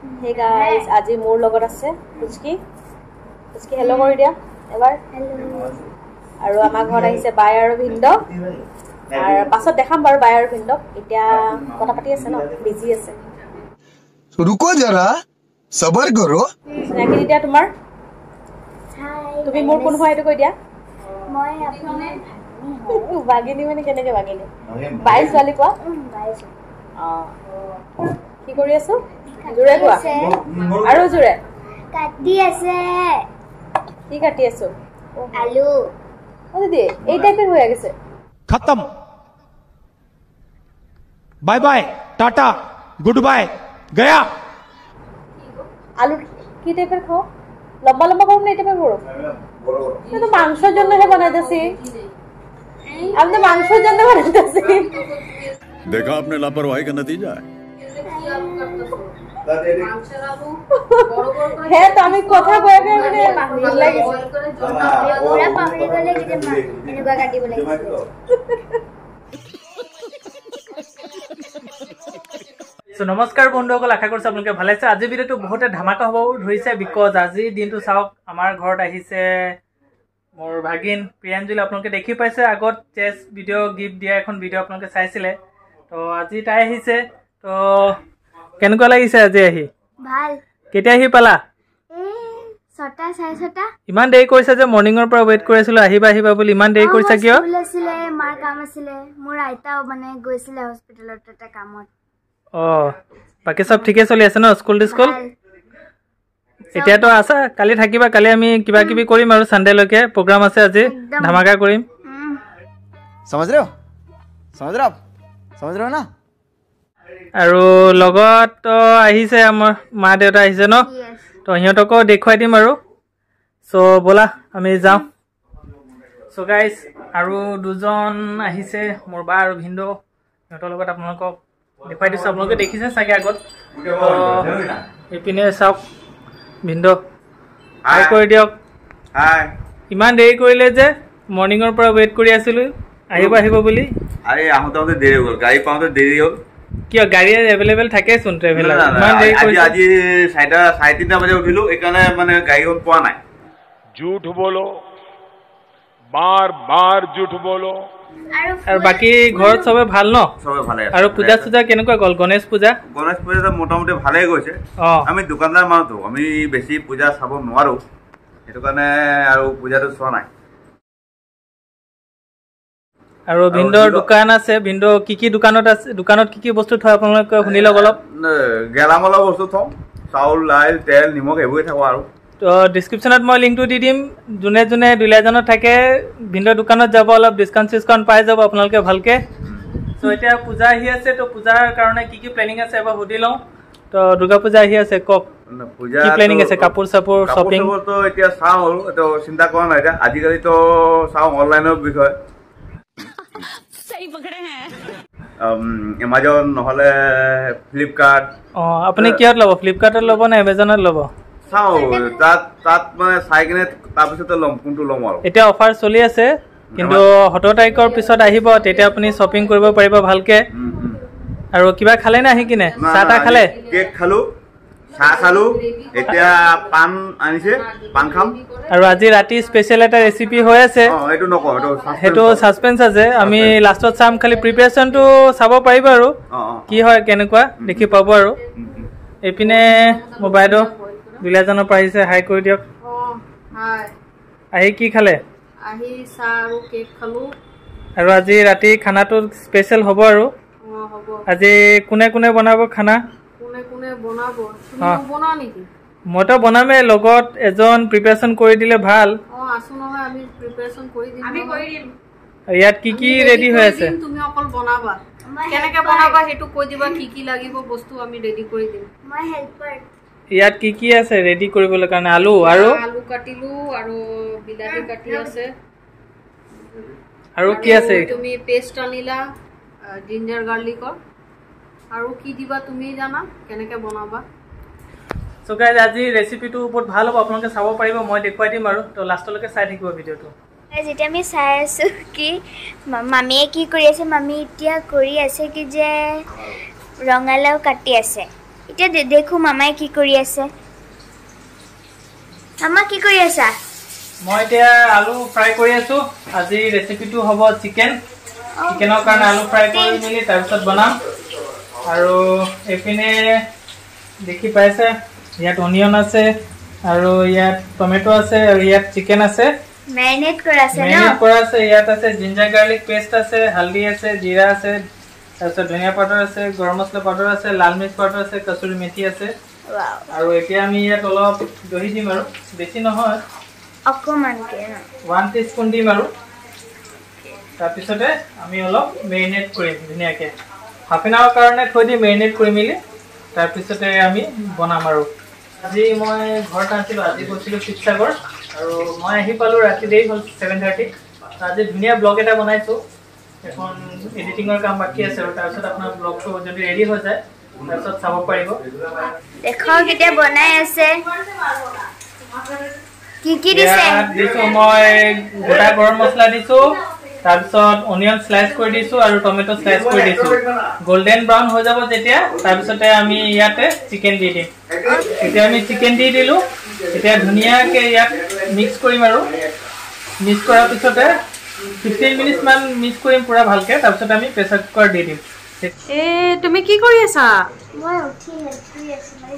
Hey guys, আজি মোৰ লগত আছে পুচকি হেল্ল কৰি দিয়া এবাৰ হেল্ল আৰু আমাৰ ঘৰত আহিছে বাই আৰু ভিন্দ আৰু পাছত দেখাম বাৰু বাই আৰু ভিন্দ এতিয়া কথা পাতি আছে ন বিজি আছে रुको जरा सबर करो নাকি এতিয়া তোমাৰ হাই তুমি মোৰ কোন হয় এটো কৈ দিয়া মই আপোনাৰ বাগিনী মানে কেনেকে বাগিনী বাই ছোৱালী কোৱা বাই কি কৰি আছো জুৰে কোৱা আৰু জুৰে কাটি আছে কি কাটি আছো আলু ও দিদি এই টাইপের হয়ে গেছে खत्म bye bye tata goodbye गया আলু কি টাইপের খাও লম্বা লম্বা করো না এই টাইপের করো এটা তো মাংসের জন্য হে বানাইতেছি আমি তো মাংসের জন্য বানাইতেছি देखा आपने लापरवाही का नतीजा है হ্যাঁ তো আমি কথা কয়ে কয়ে মানে পাহৰি লাগিছে পুৰা পাহৰি গলে কি যে এনেকুৱা কাটিব লাগিছে সো নমস্কাৰ বন্ধুসকল আশা কৰিছো আপোনালোকে ভালে আছে আজি ভিডিওটো বহুতে ধামাকা হ'ব ধৰিছে বিকজ আজি দিনটো চাওক আমাৰ ঘৰত আহিছে মোৰ ভাগিন প্ৰিয়াঞ্জলি আপোনালোকে দেখি পাইছে আগত চেছ ভিডিও গিফট দিয়া এখন ভিডিও আপোনালোকে চাইছিলে তো আজি তাই আহিছে তো কেনেকুৱা লাগিছে আজি আহি ভাল কেতিয়া আহি পালা ছটা চাৰে ছটা ইমান দেৰি কৰিছা যে মৰ্নিংৰ পৰা ৱেইট কৰি আছিলো আহিবা আহিবা বুলি ইমান দেৰি কৰিছা কিয় স্কুল আছিলে মাৰ কাম আছিলে মোৰ আইতাও মানে গৈছিলে হস্পিটেলত এটা কামত অ বাকি সব ঠিকে চলি আছে ন স্কুল স্কুল এতিয়াতো আছা কালি থাকিবা কালি আমি কিবা কিবি কৰিম আৰু সানডে লৈকে প্ৰগ্ৰাম আছে আজি ধামাকা কৰিম समझ रहे हो ना আৰু লগত আহিছে আমাৰ মা দেউতা আহিছে ন তো সিহঁতকো দেখুৱাই দিম আৰু সো বলা আমি যাওঁ সো গাইস আৰু দুজন আহিছে মোৰ বা আৰু ভিন্দ সিহঁতৰ লগত আপোনালোকক দেখুৱাই দিছো আপোনালোকে দেখিছে চাগে আগত ইপিনে চাওক ভিন্দ হাই কৰি দিয়ক हाय ইমান দেৰি কৰিলে যে মৰ্নিংৰ পৰা ৱেইট কৰি আছিলো আহিব বুলি अरे आहोते देरी हो गल गाड़ी पाउते देरी हो কিয় গাড়ী এভেইলেবল থাকে চোন ট্ৰেভেলাৰ ইমান দেৰি आज কৰিছে आज 3:30 बजे उठिलो एकने माने गाड़ी पोৱা নাই झूठ बोलो बार बार झूठ बोलो আৰু বাকি ঘৰত সবে ভাল ন সবে ভালে আছে আৰু পূজা সুজা কেনেকুৱা গল গণেশ পূজা তো মোটামুটি ভালে গৈছে আমি দোকানদাৰ মানুহ তো আমি বেছি পূজা চাব নোৱাৰো এটো কাৰণে আৰু পূজাটো চোৱা নাই আৰু ভিন্দৰ দোকান আছে ভিন্দ কি দোকানত আছে দোকানত কি বস্তু থয় আপোনালোকে শুনি লওক অলপ গেলামালৰ বস্তু থওঁ চাউল লাইল তেল নিমখ এইবোৰে থাকো আৰু তো ডেসক্ৰিপশনত মই লিংকটো দি দিম যোনে যোনে দুলাজনত থাকে ভিন্দৰ দোকানত যাব অলপ ডিসকাউন্ট পাই যাব আপোনালোকে ভালকে তো এতিয়া পূজা আহি আছে তো পূজাৰ কাৰণে কি প্লেনিং আছে এবাৰ সুধি লওঁ তো দুৰ্গা পূজা আহি আছে কক পূজা কি প্লেনিং আছে কাপোৰ সাপোৰ শপিং তো এতিয়া চাওঁ তো চিন্তা কৰা নাই এতিয়া আজিকালি তো চাওঁ অনলাইনৰ বিষয় सही पकड़े हैं Amazon নহলে ফ্লিপকাৰ্ট আপুনি কিহত ল'ব ফ্লিপকাৰ্টত ল'ব নে এমাজনত ল'ব চাওঁ তাত মানে চাই কিনে তাৰপিছতে ল'ম কোনটো ল'ম আৰু এতিয়া অফাৰ চলি আছে কিন্তু 17 তাৰিখৰ পিছত আহিব তেতিয়া আপুনি শ্বপিং কৰিব পাৰিব ভালকে আৰু কিবা খালে না আহি কিনে চাটা খালে কেক খালো চাহ খালো এতিয়া পান আনিছে পান খাম আৰু আজি ৰাতি স্পেশাল এটা ৰেচিপি হৈ আছে এইটো নকওঁ হেটো সাসপেন্স আছে আমি লাষ্টত চাম খালি প্ৰিপাৰেচনটো চাব পাৰিব আৰু কি হয় কেনেকুৱা দেখি পাব আৰু এপিনে মোবাইল দুলাজনৰ পৰা আহিছে হাই কৰি দিয়ক হাই আহি কি খালে আহি চাহ আৰু কেক খালো আৰু আজি ৰাতি খানাটো স্পেশাল হ'ব আৰু হ'ব আজি কোনে কোনে বনাব খানা কোনে বনাব তুমি বনা নেকি মইতো বনামে লগত এজন প্ৰিপাৰেচন কৰি দিলে ভাল আসু নহয় আমি প্ৰিপাৰেচন কৰি দিম আমি কৰি দিম ইয়াত কি ৰেডি হৈ আছে তুমি অকল বনাবা কেনেকে বনাবা হেতু কৈ দিবা কি লাগিব বস্তু আমি ৰেডি কৰি দিম মই হেল্পাৰ ইয়াত কি আছে ৰেডি কৰিবলৈ কাৰণে আলু আৰু আলু কাটিলো আৰু বিলাহী কাটি আছে আৰু কি আছে তুমি পেষ্ট আনিলা জিঞ্জাৰ গাৰ্লিকৰ আৰু কি দিবা তুমি জানা কেনেকে বনাবা সো গাইজ আজি ৰেচিপিটো বহুত ভাল হ'ব আপোনালোকে চাব পাৰিব মই দেখুৱাই দিম আৰু তো লাষ্টলৈকে চাই থাকিব ভিডিওটো যেতিয়া আমি চাই আছো কি মামীয়ে কি কৰি আছে মামী এতিয়া কৰি আছে কি যে ৰঙালাও কাটি আছে এতিয়া দেখো মামাই কি কৰি আছে মামা কি কৰি আছা মই এতিয়া আলু ফ্ৰাই কৰি আছো আজি ৰেচিপিটো হ'ব চিকেন চিকেনৰ কাৰণে আলু ফ্ৰাই কৰি মিলি তাৰপিছত বনাম আৰু এপিনে দেখি পাইছে ইয়াত অনিয়ন আছে আৰু ইয়াত টমেটো আছে আৰু ইয়াত চিকেন আছে মেৰিনেট কৰা আছে ন মেৰিনেট কৰা আছে ইয়াত আছে জিঞ্জাৰ গাৰ্লিক পেষ্ট আছে হালদি আছে জিৰা আছে তাৰপিছত ধনিয়া পাউডাৰ আছে গৰম মছলা পাউডাৰ আছে লাল মিৰ্চ পাউডাৰ আছে কচুৰি মেথি আছে আৰু এতিয়া আমি ইয়াত অলপ দহি দিম আৰু বেছি নহয় অকমানকে 1 টিস্পুন দিম আৰু তাৰপিছতে আমি অলপ মেৰিনেট কৰিম ধুনীয়াকৈ হাফ এন আৱাৰ কাৰণে থৈ দিম মেৰিনেট কৰি মিলি তাৰপিছতে আমি বনাম আৰু আজি মই ঘৰত আছিলোঁ আজি গৈছিলোঁ শিৱসাগৰ আৰু মই আহি পালোঁ ৰাতি দেৰি হ'ল 7:30 আজি ধুনীয়া ব্লগ এটা বনাইছোঁ এখন এডিটিঙৰ কাম বাকী আছে আৰু তাৰপিছত আপোনাৰ ব্লগটো যদি ৰেডি হৈ যায় তাৰপিছত চাব পাৰিব দেখো কেতিয়া বনাই আছে কি কি দিছে দিছোঁ মই গোটা গৰম মছলা দিছোঁ তাৰপিছত অনিয়ন স্লাইচ কৰি দিছোঁ আৰু টমেটো স্লাইচ কৰি দিছোঁ গোল্ডেন ব্ৰাউন হৈ যাব যেতিয়া তাৰপিছতে আমি ইয়াতে চিকেন দি দিম এতিয়া আমি চিকেন দি দিলোঁ এতিয়া ধুনীয়াকৈ ইয়াত মিক্স কৰিম আৰু মিক্স কৰাৰ পিছতে 15 মিনিট মান মিক্স কৰিম পুৰা ভালকৈ তাৰপিছত আমি প্ৰেছাৰ কুকাৰ দি দিম তুমি কি কৰি আছা মই উঠি হেল্প কৰি আছো মানে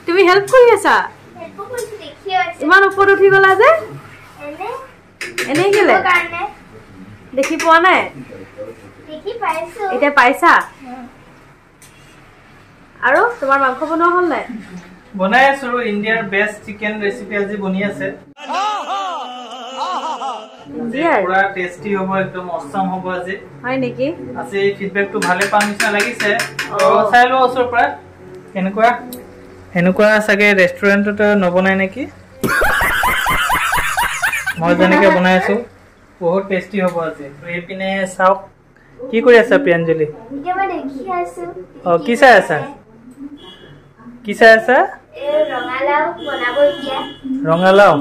তুমি হেল্প কৰি আছা হেল্প কৰিছো দেখি আছে ইমান ওপৰত উঠি গলা যে এনে কেলে কাৰণে দেখি পোৱা নাই দেখি পাইছো এতিয়া পাইছা আৰু তোমাৰ মাংস বনোৱা হ'ল নাই বনাই আছো ইণ্ডিয়াৰ বেষ্ট চিকেন ৰেচিপি আজি বনি আছে পুৰা টেষ্টি হ'ব একদম অসম হ'ব আজি হয় নেকি আজি ফিডবেকটো ভালে পাম নিচিনা লাগিছে চাই লওঁ ওচৰৰ পৰা এনেকুৱা চাগে ৰেষ্টুৰেণ্টত নবনাই নেকি মই যেনেকৈ বনাই আছো বহুত টেষ্টি হ'ব আজি এইপিনে চাওক কি কৰি আছা প্ৰিয়াঞ্জলি এতিয়া মই দেখি আছো কি চাই আছা ৰঙালাও বনাব এতিয়া ৰঙালাও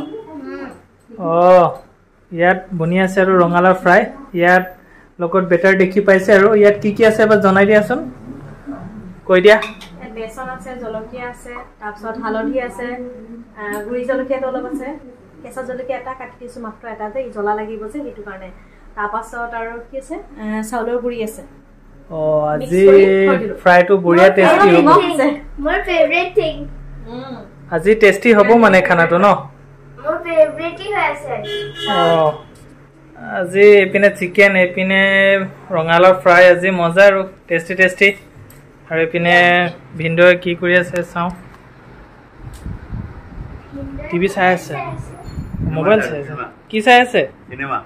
ইয়াত বনি আছে আৰু ৰঙালাও ফ্ৰাই ইয়াত লগত বেটাৰ দেখি পাইছে আৰু ইয়াত কি কি আছে এবাৰ জনাই দিয়াচোন কৈ দিয়া বেচন আছে জলকীয়া আছে তাৰপিছত হালধি আছে গুড়ি জলকীয়াটো অলপ আছে কেঁচা জলকীয়া এটা কাটি দিছোঁ মাত্ৰ এটা যে জ্বলা লাগিব যে সেইটো কাৰণে তাৰপাছত আৰু কি আছে চাউলৰ গুড়ি আছে আজি ফ্ৰাইটো বঢ়িয়া টেষ্টি হ'ব মোৰ ফেভৰেট থিং আজি টেষ্টি হ'ব মানে খানাটো ন মোৰ ফেভৰেটই হৈ আছে আজি এইপিনে চিকেন এইপিনে ৰঙালাও ফ্ৰাই আজি মজা আৰু টেষ্টি আৰু এইপিনে ভিন্দই কি কৰি আছে চাওঁ টিভি চাই আছে মোবাইল চাই আছে কি চাই আছে চিনেমা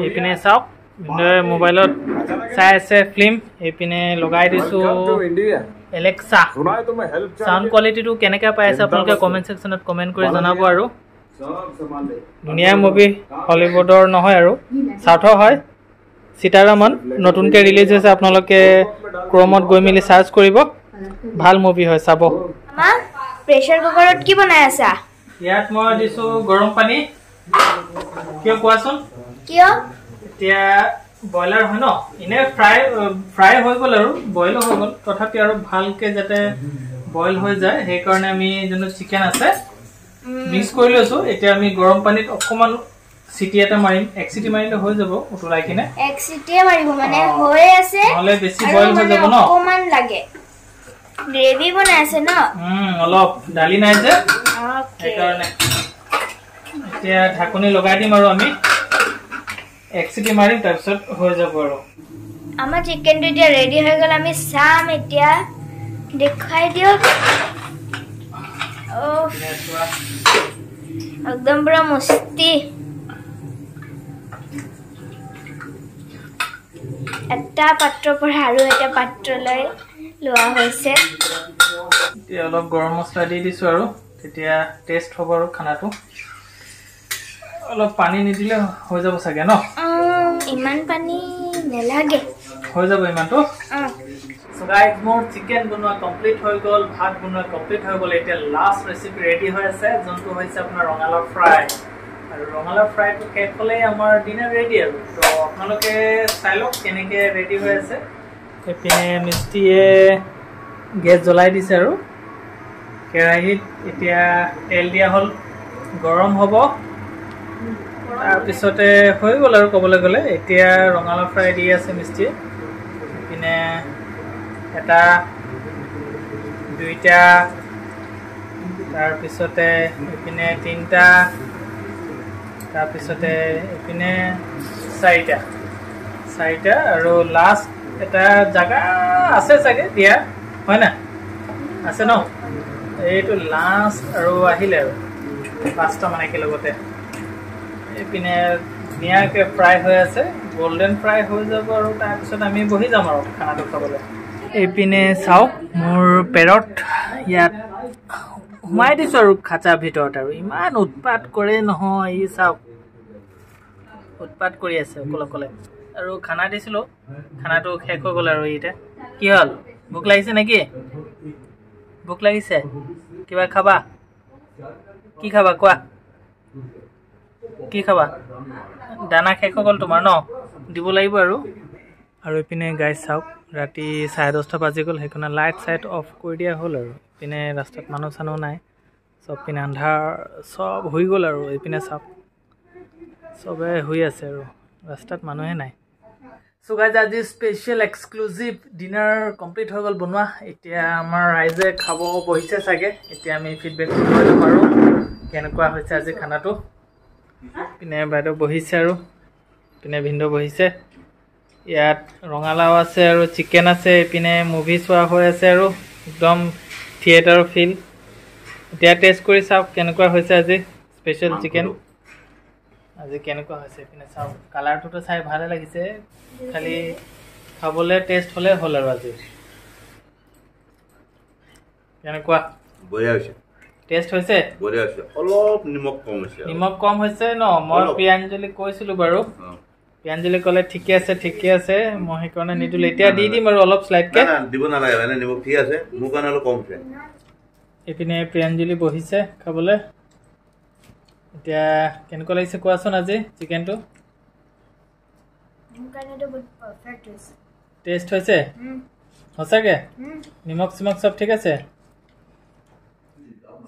এইপিনে চাওক ভিন্দই মোবাইলত চাই আছে ফিল্ম এইপিনে লগাই দিছোঁ এলেক্সা সাউণ্ড কোৱালিটিটো কেনেকৈ পাই আছে আপোনালোকে কমেণ্ট ছেকশ্যনত কমেণ্ট কৰি জনাব আৰু ধুনীয়া মুভি হলিউডৰ নহয় আৰু চাউথৰ হয় সীতাৰামন নতুনকৈ ৰিলিজ হৈছে আপোনালোকে ক্ৰমত গৈ মেলি চাৰ্চ কৰিব ভাল মুভি হয় চাব মা প্ৰেছাৰ কুকাৰত কি বনাই আছা ইয়াত মই দিছোঁ গৰম পানী কিয় কোৱাচোন কিয় এতিয়া ব্ৰইলাৰ হয় ন এনে ফ্ৰাই হৈ গ'ল আৰু বইলো হৈ গ'ল তথাপি আৰু ভালকৈ যাতে বইল হৈ যায় সেইকাৰণে আমি যোনটো চিকেন আছে মিক্স কৰি লৈছোঁ এতিয়া আমি গৰম পানীত অকণমান চিটি এটা মাৰিম 1 চিটি মাৰিলে হৈ যাব উতলাই কিনে 1 চিটিয়ে মাৰিব মানে হৈ আছে নহ'লে বেছি বইল হৈ যাব ন অকণমান লাগে গ্ৰেভি বনাই আছে ন অলপ দালি নাই যে সেইকাৰণে এতিয়া ঢাকনি লগাই দিম আৰু আমি 1 চিটি মাৰিম তাৰপিছত হৈ যাব আৰু আমাৰ চিকেনটো এতিয়া ৰেডি হৈ গ'ল আমি চাম এতিয়া দেখাই দিয়ক একদম পুৰা মস্তি এটা পাত্ৰৰ পৰা আৰু এটা পাত্ৰলৈ লোৱা হৈছে এতিয়া অলপ গৰম মছলা দি দিছোঁ আৰু তেতিয়া টেষ্ট হ'ব আৰু খানাটো অলপ পানী নিদিলে হৈ যাব চাগে ন ইমান পানী নেলাগে হৈ যাব ইমানটো সো গাইজ মোৰ চিকেন বনোৱা কমপ্লিট হৈ গ'ল ভাত বনোৱা কমপ্লিট হৈ গ'ল এতিয়া লাষ্ট ৰেচিপি ৰেডি হৈ আছে যোনটো হৈছে আপোনাৰ ৰঙালাও ফ্ৰাই আৰু ৰঙালাও ফ্ৰাইটো শেষ হ'লেই আমাৰ ডিনাৰ ৰেডি আৰু তো আপোনালোকে চাই লওক কেনেকৈ ৰেডি হৈ আছে এইপিনে মিষ্টিয়ে গেছ জ্বলাই দিছে আৰু কেৰাহীত এতিয়া তেল দিয়া হ'ল গৰম হ'ব তাৰপিছতে হৈ গ'ল আৰু ক'বলৈ গ'লে এতিয়া ৰঙালাও ফ্ৰাই দি আছে মিষ্টিয়ে এইপিনে এটা দুইটা তাৰপিছতে এইপিনে তিনিটা তাৰপিছতে এইপিনে চাৰিটা আৰু লাষ্ট এটা জাগা আছে চাগে দিয়া হয় না আছে ন এইটো লাষ্ট আৰু আহিলে আৰু 5টা মান একেলগতে এইপিনে ধুনীয়াকৈ ফ্ৰাই হৈ আছে গোল্ডেন ফ্ৰাই হৈ যাব আৰু তাৰপিছত আমি বহি যাম আৰু খানাটো খাবলৈ এইপিনে চাওক মোৰ পেৰত ইয়াত সোমাই দিছোঁ আৰু খাঁচাৰ ভিতৰত আৰু ইমান উৎপাত কৰে নহয় ই চাওক উৎপাত কৰি আছে অকলে আৰু খানা দিছিলোঁ খানাটো শেষ হৈ গ'ল আৰু এতিয়া কি হ'ল ভোক লাগিছে নেকি ভোক লাগিছে কিবা খাবা কি খাবা কোৱা কি খাবা দানা শেষ হৈ গ'ল তোমাৰ ন দিব লাগিব আৰু এইপিনে গাইজ চাওক ৰাতি 10:30 বাজি গ'ল সেইকাৰণে লাইট চাইট অফ কৰি দিয়া হ'ল আৰু এইপিনে ৰাস্তাত মানুহ চানুহ নাই চব পিনে আন্ধাৰ চব হৈ গ'ল আৰু এইপিনে চাওক চবে শুই আছে আৰু ৰাস্তাত মানুহে নাই সো গাইজ আজি স্পেচিয়েল এক্সক্লুজিভ ডিনাৰ কমপ্লিট হৈ গ'ল বনোৱা এতিয়া আমাৰ ৰাইজে খাব বহিছে চাগে এতিয়া আমি ফিডবেক লৈ ল'ম আৰু কেনেকুৱা হৈছে আজি খানাটো পিনে বাইদেউ বহিছে আৰু পিনে ভিনদেউ বহিছে ইয়াত ৰঙালাও আছে আৰু চিকেন আছে এইপিনে মুভি চোৱা হৈ আছে আৰু একদম থিয়েটাৰ ফিল এতিয়া টেষ্ট কৰি চাওক কেনেকুৱা হৈছে আজি স্পেচিয়েল চিকেন আজি কেনেকুৱা হৈছে এইপিনে চাওক কালাৰটোতো চাই ভালে লাগিছে খালি খাবলৈ টেষ্ট হ'লে হ'ল আৰু আজি কেনেকুৱা বঢ়িয়া হৈছে টেষ্ট হৈছে বঢ়িয়া হৈছে অলপ নিমখ কম হৈছে ন মই প্ৰিয়াঞ্জলি কৈছিলোঁ বাৰু প্ৰিয়াঞ্জলি ক'লে ঠিকে আছে মই সেইকাৰণে নিদিলোঁ এতিয়া দি দিম আৰু অলপ শ্লাইডকৈ দিব নালাগে মানে নিমখ ঠিক আছে মোৰ কাৰণে অলপ কম হৈছে এইপিনে প্ৰিয়াঞ্জলি বহিছে খাবলৈ এতিয়া কেনেকুৱা লাগিছে কোৱাচোন আজি চিকেনটো টেষ্ট হৈছে সঁচাকৈ নিমখ চিমখ চব ঠিক আছে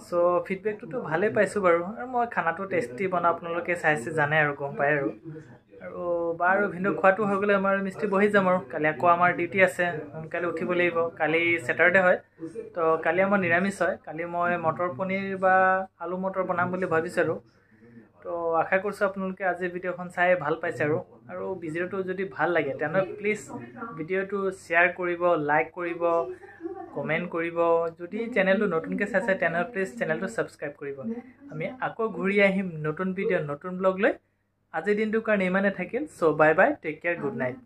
চ' ফিডবেকটোতো ভালেই পাইছোঁ বাৰু আৰু মই খানাটো টেষ্টি বনাওঁ আপোনালোকে চাইছে জানে আৰু গম পায় আৰু বাৰু ভিনদেউ খোৱাটো হৈ গ'লে আমাৰ মিষ্টি বহি যাম আৰু কালি আকৌ আমাৰ ডিউটি আছে সোনকালে উঠিব লাগিব কালি ছেটাৰডে হয় তো কালি আমাৰ নিৰামিষ হয় কালি মই মটৰ পনীৰ বা আলু মটৰ বনাম বুলি ভাবিছোঁ আৰু তো আশা কৰিছোঁ আপোনালোকে আজি ভিডিঅ'খন চাই ভাল পাইছে আৰু ভিডিঅ'টো যদি ভাল লাগে তেনেহ'লে প্লিজ ভিডিঅ'টো শ্বেয়াৰ কৰিব লাইক কৰিব কমেণ্ট কৰিব যদি চেনেলটো নতুনকৈ চাইছে তেনেহ'লে প্লিজ চেনেলটো ছাবস্ক্ৰাইব কৰিব আমি আকৌ ঘূৰি আহিম নতুন ভিডিঅ' নতুন ব্লগ লৈ আজিৰ দিনটোৰ কাৰণে ইমানে থাকিল so' bye bye take care good night